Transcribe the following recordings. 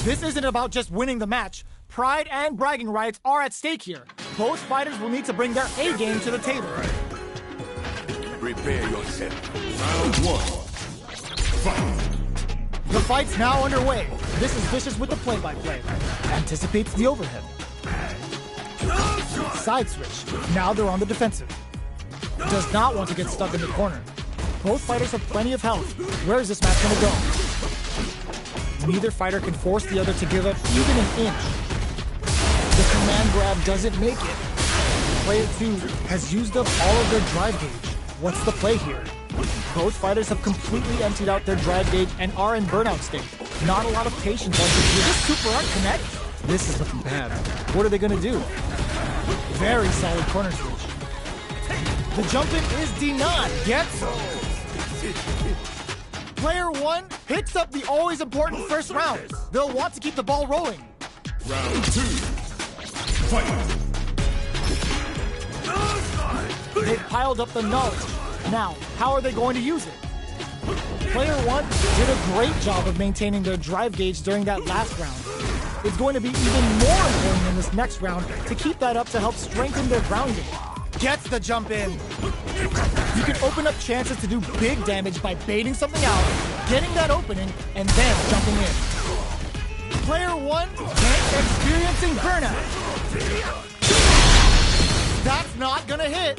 This isn't about just winning the match. Pride and bragging rights are at stake here. Both fighters will need to bring their A game to the table. Prepare yourself. Round one. Fight. The fight's now underway. This is Vicious with the play-by-play. Anticipates the overhead. Side switch. Now they're on the defensive. Does not want to get stuck in the corner. Both fighters have plenty of health. Where is this match going to go? Neither fighter can force the other to give up even an inch. The command grab doesn't make it. Player 2 has used up all of their drive gauge. What's the play here? Both fighters have completely emptied out their drive gauge and are in burnout state. Not a lot of patience on this. Will this super art connect? This is looking bad. What are they going to do? Very solid corner switch. The jump in is denied. Gets Player 1 picks up the always important first round. They'll want to keep the ball rolling. Round 2. Fight. They've piled up the knowledge. Now, how are they going to use it? Player 1 did a great job of maintaining their drive gauge during that last round. It's going to be even more important in this next round to keep that up to help strengthen their ground game. Gets the jump in. You can open up chances to do big damage by baiting something out, getting that opening, and then jumping in. Player 1 experiencing burnout. That's not gonna hit.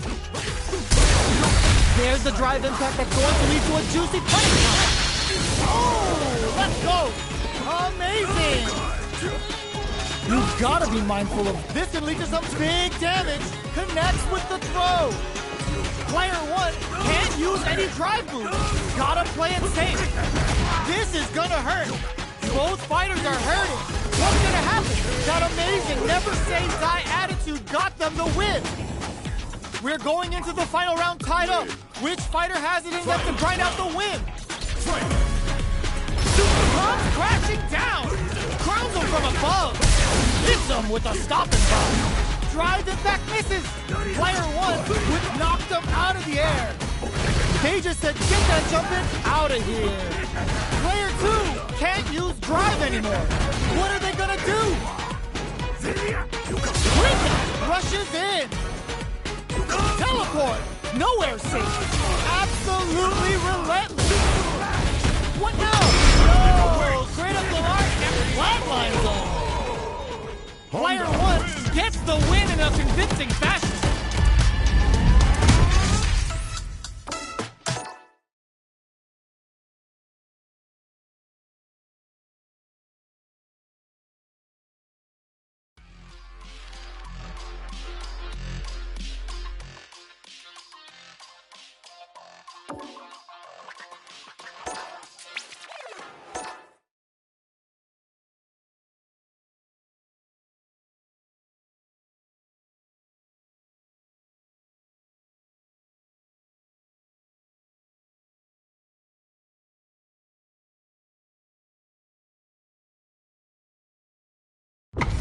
There's the drive impact that's going to lead to a juicy punish count. Oh, let's go. Amazing. You've got to be mindful of this and lead to some big damage. Connects with the throw. Player 1 can't use any drive moves. Gotta play it safe. This is gonna hurt. Both fighters are hurting. What's gonna happen? That amazing never say die attitude got them the win. We're going into the final round tied up. Which fighter has it in them to grind out the win? Comes crashing down. Crowns him from above. Hits him with a stopping bomb. Drives it back, misses. Player 1 with knocked him out of the air. They just said, get that jump in out of here. Player 2 can't use drive anymore. What are they gonna do? Rika rushes in. Teleport. Nowhere safe. Absolutely relentless. What now? No! Critical art and flatline zone. Player 1 gets the win in a convincing fashion.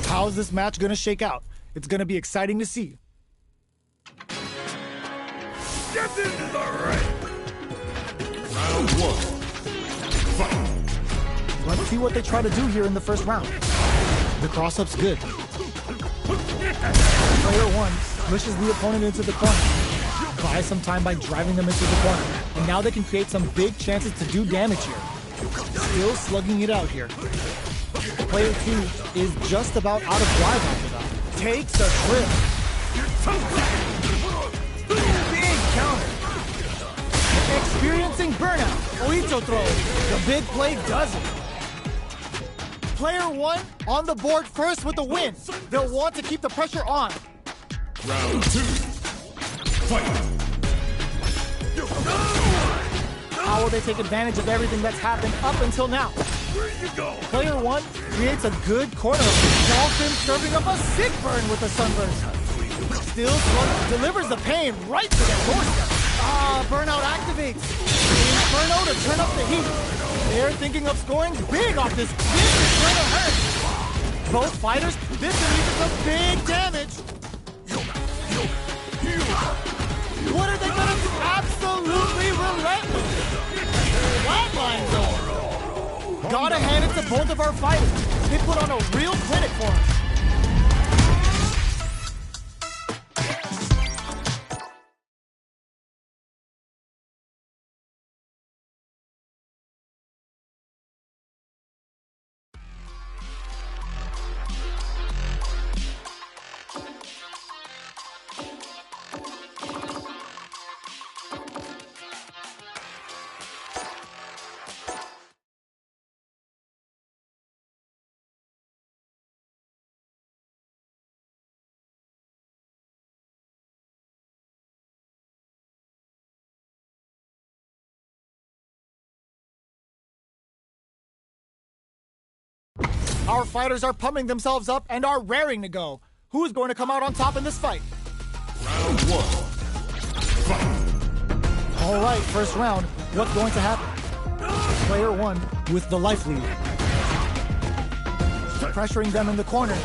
How's this match gonna shake out? It's gonna be exciting to see. Get into the ring. Round 1. Fight. Let's see what they try to do here in the first round. The cross-up's good. Player 1 pushes the opponent into the corner. Buys some time by driving them into the corner. And now they can create some big chances to do damage here. Still slugging it out here. Player 2 is just about out of drive after that. Takes a trip. Big counter. Experiencing burnout. Oito throw. The big play does it. Player 1 on the board first with the win. They'll want to keep the pressure on. Round 2. Fight. How will they take advantage of everything that's happened up until now? Player 1 creates a good corner. Dolphin serving up a sick burn with the sunburst. Still delivers the pain right to the doorstep. Burnout activates. Inferno to turn up the heat. They're thinking of scoring big off this. This is going to hurt. Both fighters, this leads to some big damage. What are they going to do? Absolutely relentless. Flatline zone. Gotta hand it to both of our fighters. They put on a real clinic for us. Our fighters are pumping themselves up and are raring to go. Who's going to come out on top in this fight? Round one. Fight. All right, first round. What's going to happen? Player one with the life lead. Pressuring them in the corner.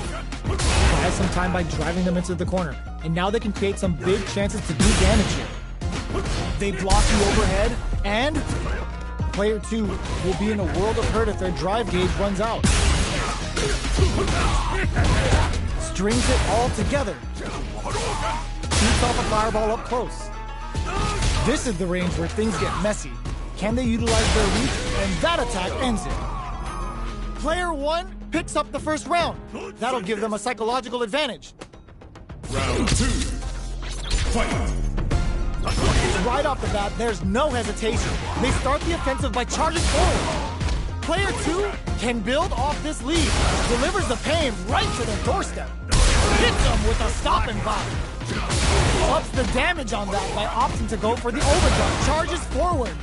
Buy some time by driving them into the corner. And now they can create some big chances to do damage here. They block you overhead, and player two will be in a world of hurt if their drive gauge runs out. Strings it all together. Shoots off a fireball up close. This is the range where things get messy. Can they utilize their reach? And that attack ends it. Player one picks up the first round. That'll give them a psychological advantage. Round two. Fight. Right off the bat, there's no hesitation. They start the offensive by charging forward. Player two can build off this lead, delivers the pain right to their doorstep. Hits them with a stopping block. Ups the damage on that by opting to go for the overdrive. Charges forward.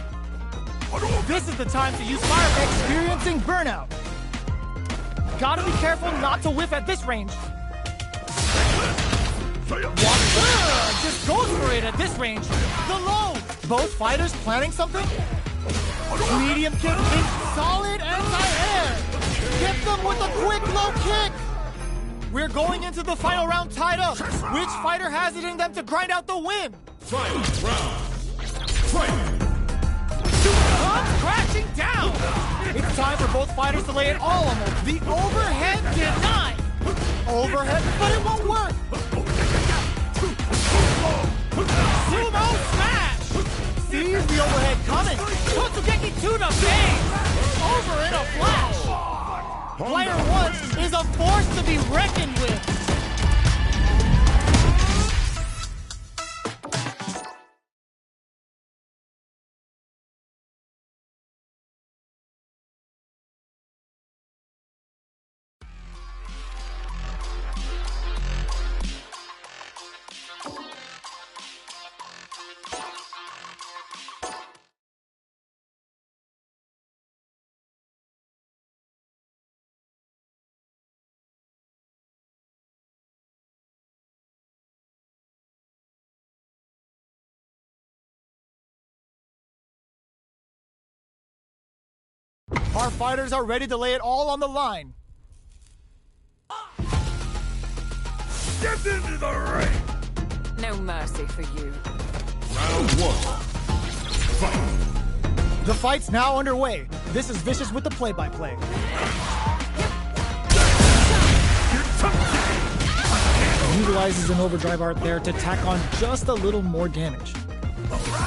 This is the time to use fire, experiencing burnout. Gotta be careful not to whiff at this range. Just goes for it at this range. The low. Both fighters planning something? Medium kick in solid anti-air. Get them with a quick low kick. We're going into the final round tied up. Which fighter has it in them to grind out the win? Final round. Fight. Comes crashing down. It's time for both fighters to lay it all on them. The overhead denied. Overhead, but it won't work. Sumo smash. Sees the overhead coming. Totsugeki to the face. Over in a flash. Player one is a force to be reckoned with. Our fighters are ready to lay it all on the line. Get into the ring. No mercy for you. Round one. Fight. The fight's now underway. This is Vicious with the play-by-play. Utilizes an overdrive art there to tack on just a little more damage.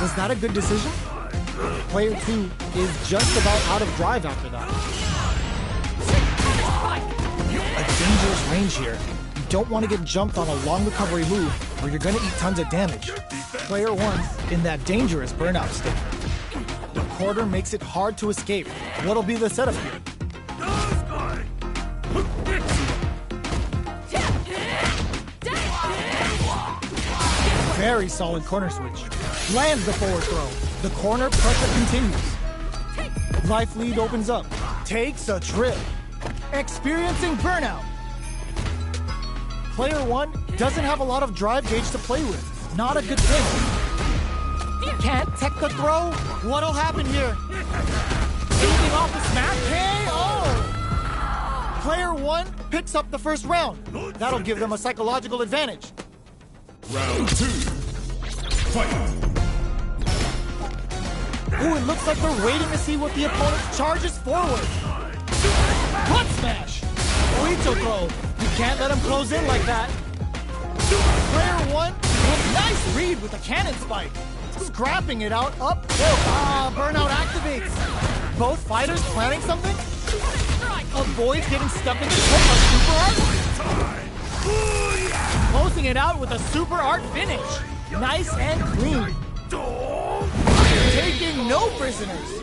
Was that a good decision? Player 2 is just about out of drive after that. A dangerous range here. You don't want to get jumped on a long recovery move or you're going to eat tons of damage. Player 1 in that dangerous burnout state. The quarter makes it hard to escape. What'll be the setup here? Very solid corner switch. Lands the forward throw. The corner pressure continues. Life lead opens up. Takes a trip. Experiencing burnout. Player 1 doesn't have a lot of drive gauge to play with. Not a good thing. Can't tech the throw? What'll happen here? Anything off the smash? KO! Player 1 picks up the first round. That'll give them a psychological advantage. Round 2. Fight. Ooh, it looks like they're waiting to see what the opponent charges forward. Butt smash! Oito throw. You can't let him close in like that. Player 1, nice read with the cannon spike. Scrapping it out, up, Burnout activates. Both fighters planning something? Avoids getting stuck in the super art. Closing it out with a super art finish. Nice and clean. Taking no prisoners.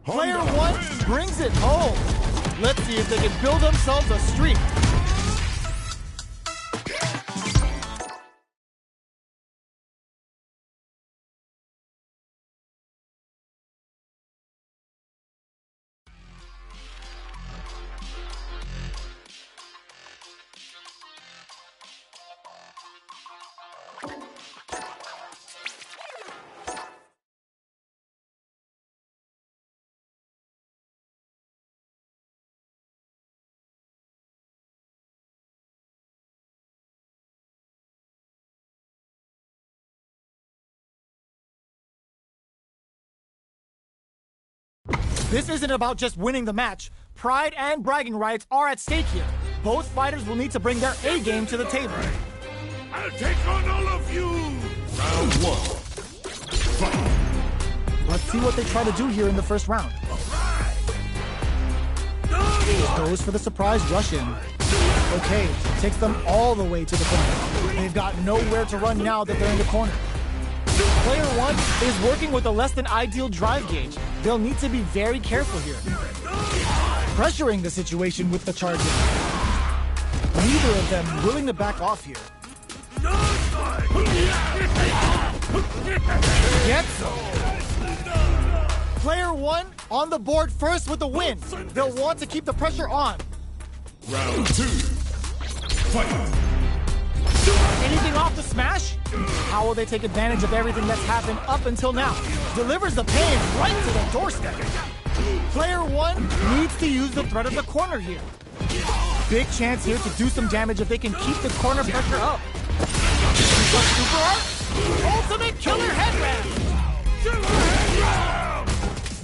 Player 1 brings it home. Let's see if they can build themselves a streak. This isn't about just winning the match. Pride and bragging rights are at stake here. Both fighters will need to bring their A game to the table. I'll take on all of you! Round 1. Fight! Let's see what they try to do here in the first round. Goes for the surprise rush in. Okay, takes them all the way to the corner. They've got nowhere to run now that they're in the corner. Player 1 is working with a less than ideal drive gauge. They'll need to be very careful here. Pressuring the situation with the charge. Neither of them willing to back off here. Gets him. Player 1 on the board first with the win. They'll want to keep the pressure on. Round 2. Fight! Anything off the smash? How will they take advantage of everything that's happened up until now? Delivers the pain right to the doorstep. Player 1 needs to use the threat of the corner here. Big chance here to do some damage if they can keep the corner pressure up. Super art? Ultimate killer head ram!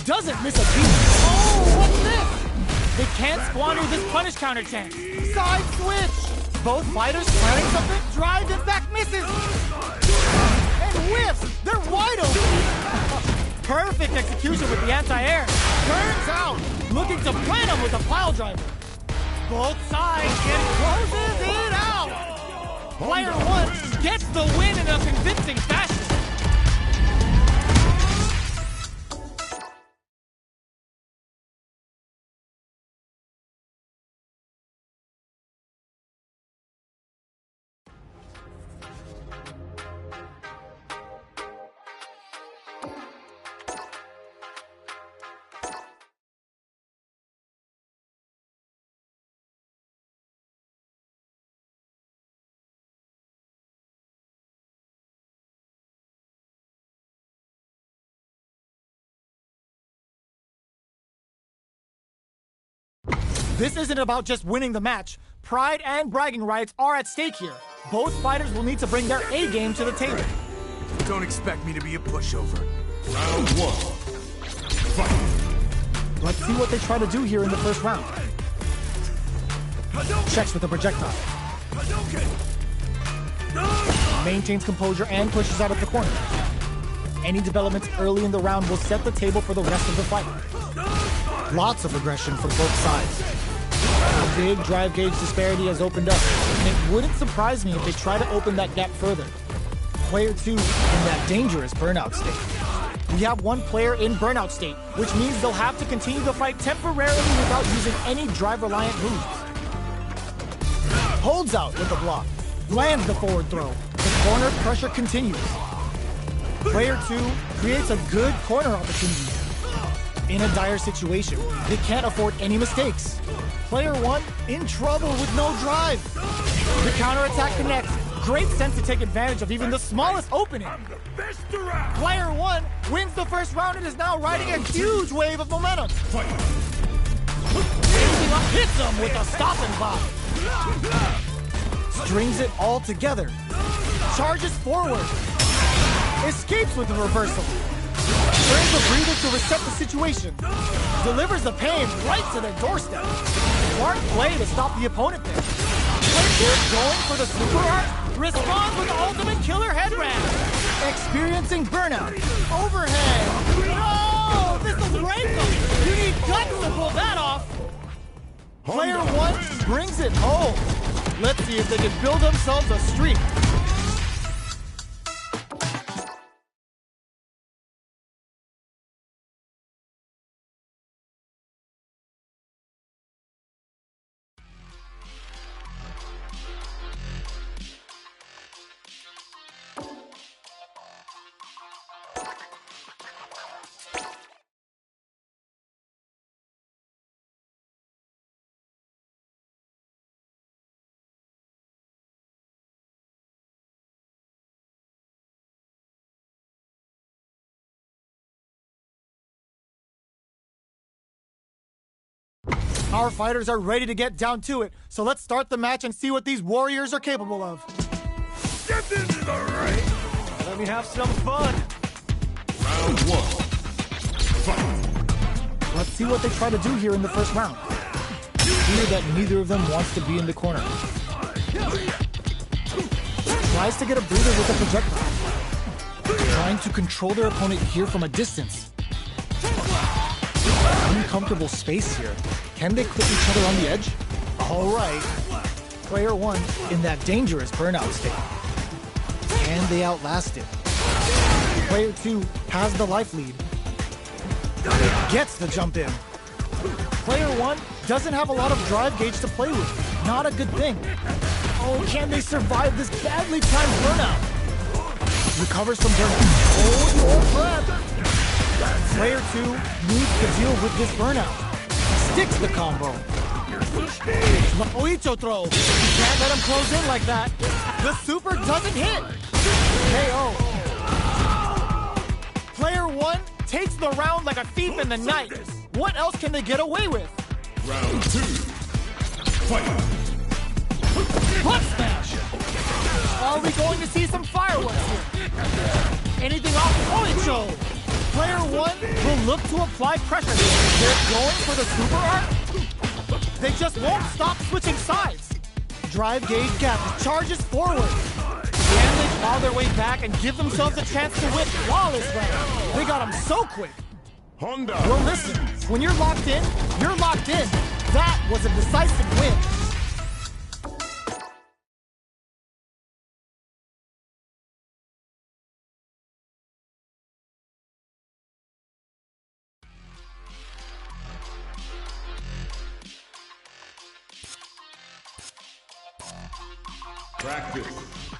Doesn't miss a beat. Oh, what's this? They can't squander this punish counter chance. Side switch! Both fighters planning something? Drive impact misses! And whiffs! They're wide open! Perfect execution with the anti-air. Turns out, looking to plant him with a pile driver. Both sides and closes it out! Player 1 gets the win in a convincing fashion. This isn't about just winning the match. Pride and bragging rights are at stake here. Both fighters will need to bring their A game to the table. Don't expect me to be a pushover. Round 1. Fight! Let's see what they try to do here in the first round. Checks with the projectile. Maintains composure and pushes out of the corner. Any developments early in the round will set the table for the rest of the fight. Lots of aggression from both sides. A big drive gauge disparity has opened up, and it wouldn't surprise me if they try to open that gap further. Player 2 in that dangerous burnout state. We have one player in burnout state, which means they'll have to continue the fight temporarily without using any drive-reliant moves. Holds out with the block. Lands the forward throw. The corner pressure continues. Player 2 creates a good corner opportunity. In a dire situation, they can't afford any mistakes. Player 1 in trouble with no drive. The counterattack connects. Great sense to take advantage of even the smallest opening. Player 1 wins the first round and is now riding a huge wave of momentum. Hits him with a stop and block. Strings it all together. Charges forward. Escapes with the reversal. earns a breather to reset the situation. Delivers the pain right to their doorstep. Smart play to stop the opponent there. Player 2 going for the super art. Responds with ultimate killer head ram. Experiencing burnout. Overhead. Oh, this is Rainbow. You need guts to pull that off. Player 1 brings it home. Let's see if they can build themselves a streak. Our fighters are ready to get down to it, so let's start the match and see what these warriors are capable of. Step into the ring! Let me have some fun. Round 1. Fight! Let's see what they try to do here in the first round. Clear that neither of them wants to be in the corner. Tries to get a breather with a projectile. Trying to control their opponent here from a distance. Uncomfortable space here. Can they clip each other on the edge? All right. Player 1 in that dangerous burnout state. Can they outlast it? Player 2 has the life lead. Gets the jump in. Player 1 doesn't have a lot of drive gauge to play with. Not a good thing. Oh, can they survive this badly timed burnout? Recovers from burnout. Hold your breath. Player 2 needs to deal with this burnout. Sticks the combo. Oicho throw. You can't let him close in like that. The super doesn't hit. KO. Player 1 takes the round like a thief in the night. What else can they get away with? Round 2. Fight! Butt smash. Are we going to see some fireworks here? Anything off Oicho? Player 1 will look to apply pressure. They're going for the super art. They just won't stop switching sides. Drive gauge gap charges forward. Can they claw their way back and give themselves a chance to win flawless round? They got him so quick. Honda! Well, listen, when you're locked in, you're locked in. That was a decisive win. Practice.